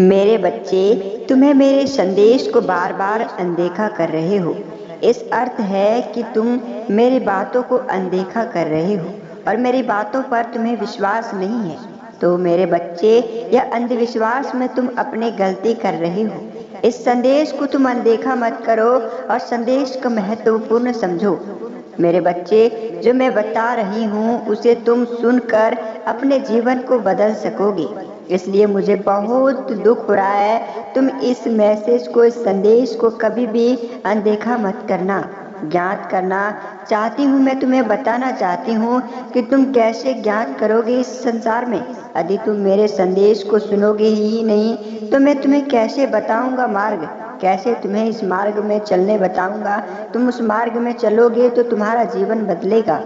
मेरे बच्चे, तुम्हें मेरे संदेश को बार बार अनदेखा कर रहे हो। इस अर्थ है कि तुम मेरी बातों को अनदेखा कर रहे हो और मेरी बातों पर तुम्हें विश्वास नहीं है। तो मेरे बच्चे, यह अंधविश्वास में तुम अपनी गलती कर रहे हो। इस संदेश को तुम अनदेखा मत करो और संदेश को महत्वपूर्ण समझो। मेरे बच्चे, जो मैं बता रही हूँ उसे तुम सुनकर अपने जीवन को बदल सकोगे। इसलिए मुझे बहुत दुख हो रहा है। तुम इस मैसेज को, इस संदेश को कभी भी अनदेखा मत करना। ज्ञात करना चाहती हूँ, मैं तुम्हें बताना चाहती हूँ कि तुम कैसे ज्ञात करोगे इस संसार में। यदि तुम मेरे संदेश को सुनोगे ही नहीं तो मैं तुम्हें कैसे बताऊंगा मार्ग, कैसे तुम्हें इस मार्ग में चलने बताऊंगा। तुम उस मार्ग में चलोगे तो तुम्हारा जीवन बदलेगा।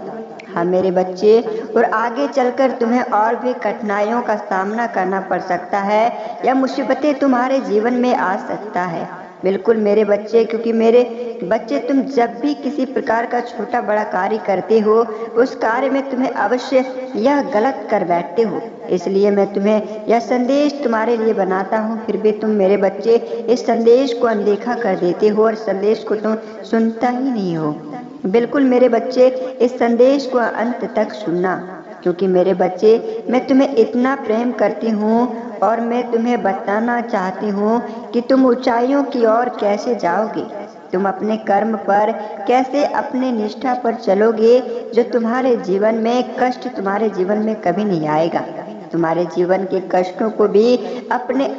हाँ मेरे बच्चे, और आगे चलकर तुम्हें और भी कठिनाइयों का सामना करना पड़ सकता है या मुसीबतें तुम्हारे जीवन में आ सकता है। बिल्कुल मेरे बच्चे, क्योंकि मेरे बच्चे, तुम जब भी किसी प्रकार का छोटा बड़ा कार्य करते हो उस कार्य में तुम्हें अवश्य यह गलत कर बैठते हो। इसलिए मैं तुम्हें यह संदेश तुम्हारे लिए बनाता हूँ, फिर भी तुम मेरे बच्चे इस संदेश को अनदेखा कर देते हो और संदेश को तुम सुनता ही नहीं हो। बिल्कुल मेरे बच्चे, इस संदेश को अंत तक सुनना, क्योंकि मेरे बच्चे, मैं तुम्हें इतना प्रेम करती हूँ और मैं तुम्हें बताना चाहती हूँ कि तुम ऊंचाइयों की ओर कैसे जाओगे। तुम अपने कर्म पर कैसे, अपने निष्ठा पर चलोगे, जो तुम्हारे जीवन में कष्ट तुम्हारे जीवन में कभी नहीं आएगा। तुम्हारे जीवन के कष्टों को भी अपने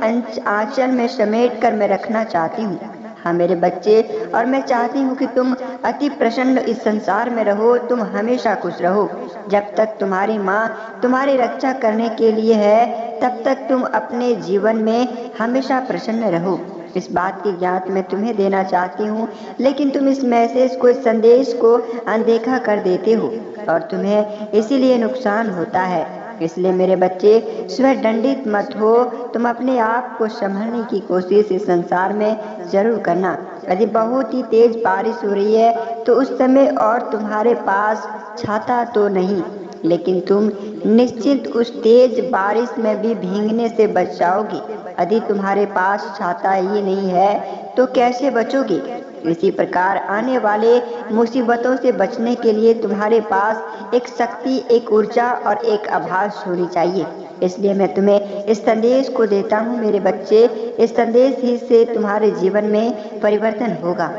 आंचल में समेट कर मैं रखना चाहती हूँ। हाँ मेरे बच्चे, और मैं चाहती हूँ कि तुम अति प्रसन्न इस संसार में रहो, तुम हमेशा खुश रहो। जब तक तुम्हारी माँ तुम्हारी रक्षा करने के लिए है तब तक तुम अपने जीवन में हमेशा प्रसन्न रहो। इस बात की ज्ञात मैं तुम्हें देना चाहती हूँ, लेकिन तुम इस मैसेज को, इस संदेश को अनदेखा कर देते हो और तुम्हें इसीलिए नुकसान होता है। इसलिए मेरे बच्चे, स्वयं दंडित मत हो। तुम अपने आप को संभालने की कोशिश इस संसार में जरूर करना। यदि बहुत ही तेज बारिश हो रही है तो उस समय और तुम्हारे पास छाता तो नहीं, लेकिन तुम निश्चित उस तेज बारिश में भी भीगने से बच जाओगे। यदि तुम्हारे पास छाता ही नहीं है तो कैसे बचोगे। इसी प्रकार आने वाले मुसीबतों से बचने के लिए तुम्हारे पास एक शक्ति, एक ऊर्जा और एक आभास होनी चाहिए। इसलिए मैं तुम्हें इस संदेश को देता हूँ मेरे बच्चे। इस संदेश ही से तुम्हारे जीवन में परिवर्तन होगा।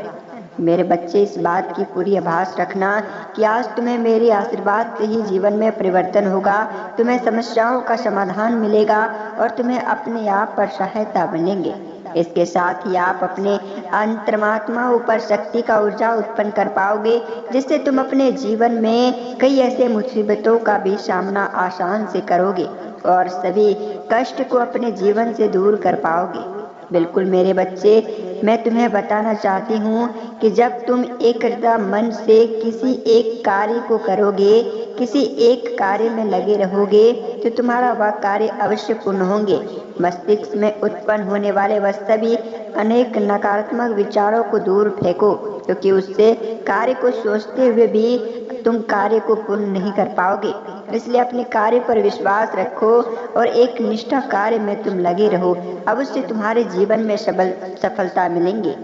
मेरे बच्चे, इस बात की पूरी आभास रखना कि आज तुम्हें मेरे आशीर्वाद से ही जीवन में परिवर्तन होगा। तुम्हें समस्याओं का समाधान मिलेगा और तुम्हें अपने आप पर सहायता बनेंगे। इसके साथ ही आप अपने अंतर्मात्मा ऊपर शक्ति का ऊर्जा उत्पन्न कर पाओगे, जिससे तुम अपने जीवन में कई ऐसे मुसीबतों का भी सामना आसान से करोगे और सभी कष्ट को अपने जीवन से दूर कर पाओगे। बिल्कुल मेरे बच्चे, मैं तुम्हें बताना चाहती हूँ कि जब तुम एकदम मन से किसी एक कार्य को करोगे, किसी एक कार्य में लगे रहोगे तो तुम्हारा वह कार्य अवश्य पूर्ण होंगे। मस्तिष्क में उत्पन्न होने वाले वह सभी अनेक नकारात्मक विचारों को दूर फेंको, क्योंकि उससे कार्य को सोचते हुए भी तुम कार्य को पूर्ण नहीं कर पाओगे। इसलिए अपने कार्य पर विश्वास रखो और एक निष्ठा कार्य में तुम लगे रहो, अवश्य तुम्हारे जीवन में सफलता मिलेंगी।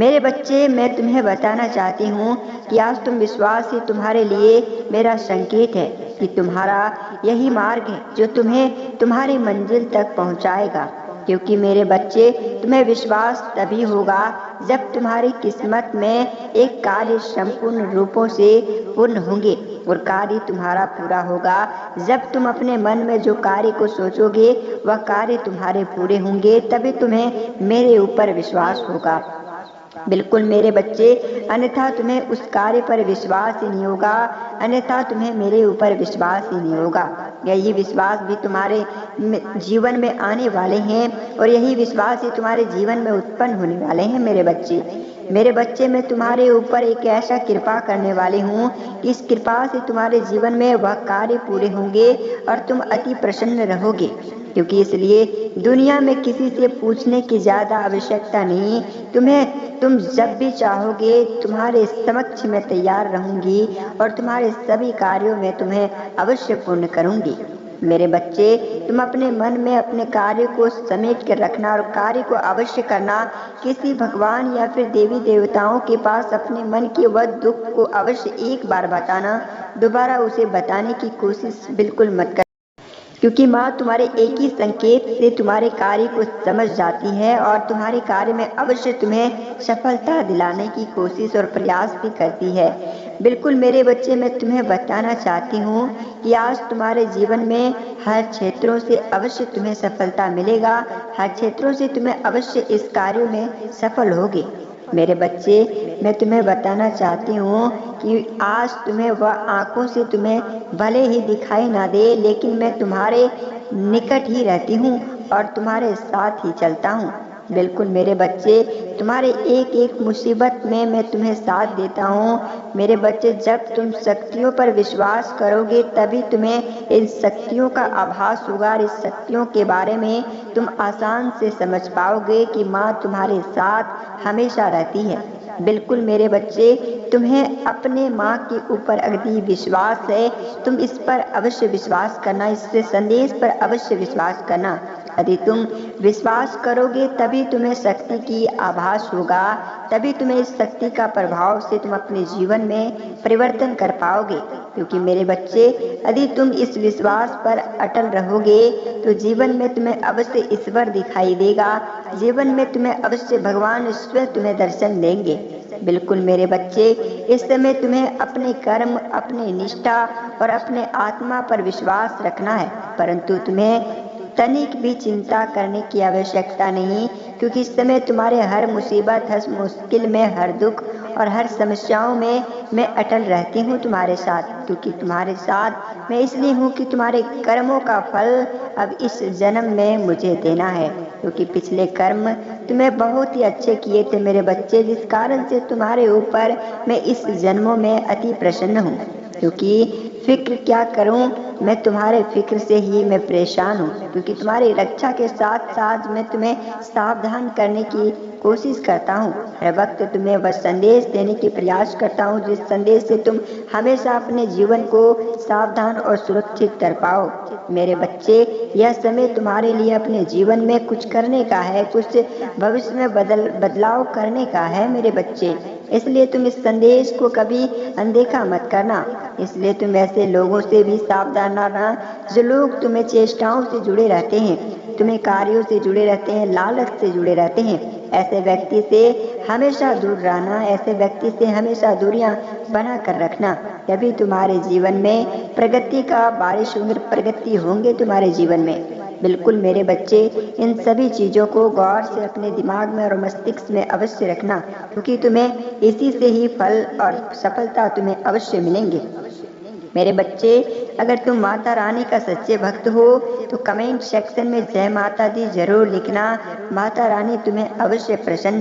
मेरे बच्चे, मैं तुम्हें बताना चाहती हूँ कि आज तुम विश्वास ही तुम्हारे लिए मेरा संकेत है कि तुम्हारा यही मार्ग है जो तुम्हें तुम्हारी मंजिल तक पहुँचाएगा। क्योंकि मेरे बच्चे, तुम्हें विश्वास तभी होगा जब तुम्हारी किस्मत में एक कार्य संपूर्ण रूपों से पूर्ण होंगे, और कार्य तुम्हारा पूरा होगा जब तुम अपने मन में जो कार्य को सोचोगे वह कार्य तुम्हारे पूरे होंगे, तभी तुम्हें मेरे ऊपर विश्वास होगा। बिल्कुल मेरे बच्चे, अन्यथा तुम्हें उस कार्य पर विश्वास ही नहीं होगा, अन्यथा तुम्हें मेरे ऊपर विश्वास ही नहीं होगा। यही विश्वास भी तुम्हारे जीवन में आने वाले हैं और यही विश्वास ही तुम्हारे जीवन में उत्पन्न होने वाले हैं। मेरे बच्चे, मैं तुम्हारे ऊपर एक ऐसा कृपा करने वाली हूँ कि इस कृपा से तुम्हारे जीवन में वह कार्य पूरे होंगे और तुम अति प्रसन्न रहोगे। क्योंकि इसलिए दुनिया में किसी से पूछने की ज्यादा आवश्यकता नहीं। तुम जब भी चाहोगे तुम्हारे समक्ष में तैयार रहूंगी और तुम्हारे सभी कार्यों में तुम्हें अवश्य पूर्ण करूंगी। मेरे बच्चे, तुम अपने मन में अपने कार्य को समेट कर रखना और कार्य को अवश्य करना। किसी भगवान या फिर देवी देवताओं के पास अपने मन के वह दुख को अवश्य एक बार बताना, दोबारा उसे बताने की कोशिश बिल्कुल मत कर, क्योंकि माँ तुम्हारे एक ही संकेत से तुम्हारे कार्य को समझ जाती है और तुम्हारे कार्य में अवश्य तुम्हें सफलता दिलाने की कोशिश और प्रयास भी करती है। बिल्कुल मेरे बच्चे, मैं तुम्हें बताना चाहती हूँ कि आज तुम्हारे जीवन में हर क्षेत्रों से अवश्य तुम्हें सफलता मिलेगा, हर क्षेत्रों से तुम्हें अवश्य इस कार्य में सफल होगे। मेरे बच्चे, मैं तुम्हें बताना चाहती हूँ कि आज तुम्हें वह आंखों से तुम्हें भले ही दिखाई ना दे, लेकिन मैं तुम्हारे निकट ही रहती हूँ और तुम्हारे साथ ही चलता हूँ। बिल्कुल मेरे बच्चे, तुम्हारे एक एक मुसीबत में मैं तुम्हें साथ देता हूँ। मेरे बच्चे, जब तुम शक्तियों पर विश्वास करोगे तभी तुम्हें इन शक्तियों का आभास होगा और इस शक्तियों के बारे में तुम आसान से समझ पाओगे कि माँ तुम्हारे साथ हमेशा रहती है। बिल्कुल मेरे बच्चे, तुम्हें अपने माँ के ऊपर अगदी विश्वास है, तुम इस पर अवश्य विश्वास करना, इस संदेश पर अवश्य विश्वास करना। यदि तुम विश्वास करोगे तभी तुम्हें शक्ति की आभास होगा, तभी तुम्हें इस शक्ति का प्रभाव से तुम अपने जीवन में परिवर्तन कर पाओगे। क्योंकि मेरे बच्चे, यदि तुम इस विश्वास पर अटल रहोगे तो जीवन में तुम्हें अवश्य ईश्वर दिखाई देगा, जीवन में तुम्हें अवश्य भगवान ईश्वर तुम्हें दर्शन देंगे। बिल्कुल मेरे बच्चे, इस समय तुम्हें अपने कर्म, अपनी निष्ठा और अपने आत्मा पर विश्वास रखना है, परंतु तुम्हें तनिक भी चिंता करने की आवश्यकता नहीं, क्योंकि इस समय तुम्हारे हर मुसीबत, हर मुश्किल में, हर दुख और हर समस्याओं में मैं अटल रहती हूँ तुम्हारे साथ। क्योंकि तुम्हारे साथ मैं इसलिए हूँ कि तुम्हारे कर्मों का फल अब इस जन्म में मुझे देना है, क्योंकि पिछले कर्म तुम्हें बहुत ही अच्छे किए थे मेरे बच्चे, जिस कारण से तुम्हारे ऊपर मैं इस जन्मों में अति प्रसन्न हूँ। क्योंकि फिक्र क्या करूं, मैं तुम्हारे फिक्र से ही मैं परेशान हूँ, क्योंकि तुम्हारी रक्षा के साथ साथ मैं तुम्हें सावधान करने की कोशिश करता हूँ। हर वक्त तुम्हें वह संदेश देने की प्रयास करता हूँ जिस संदेश से तुम हमेशा अपने जीवन को सावधान और सुरक्षित कर पाओ। मेरे बच्चे, यह समय तुम्हारे लिए अपने जीवन में कुछ करने का है, कुछ भविष्य में बदलाव करने का है मेरे बच्चे। इसलिए तुम इस संदेश को कभी अनदेखा मत करना। इसलिए तुम ऐसे लोगों से भी सावधान रहना जो लोग तुम्हें चेष्टाओं से जुड़े रहते हैं, तुम्हें कार्यों से जुड़े रहते हैं, लालच से जुड़े रहते हैं। ऐसे व्यक्ति से हमेशा दूर रहना, ऐसे व्यक्ति से हमेशा दूरियां बना कर रखना, तभी तुम्हारे जीवन में प्रगति का बारिश होंगे, प्रगति होंगे तुम्हारे जीवन में। बिल्कुल मेरे बच्चे, इन सभी चीज़ों को गौर से अपने दिमाग में और मस्तिष्क में अवश्य रखना, क्योंकि तुम्हें इसी से ही फल और सफलता तुम्हें अवश्य मिलेंगे। मेरे बच्चे, अगर तुम माता रानी का सच्चे भक्त हो तो कमेंट सेक्शन में जय माता दी जरूर लिखना। माता रानी तुम्हें अवश्य प्रसन्न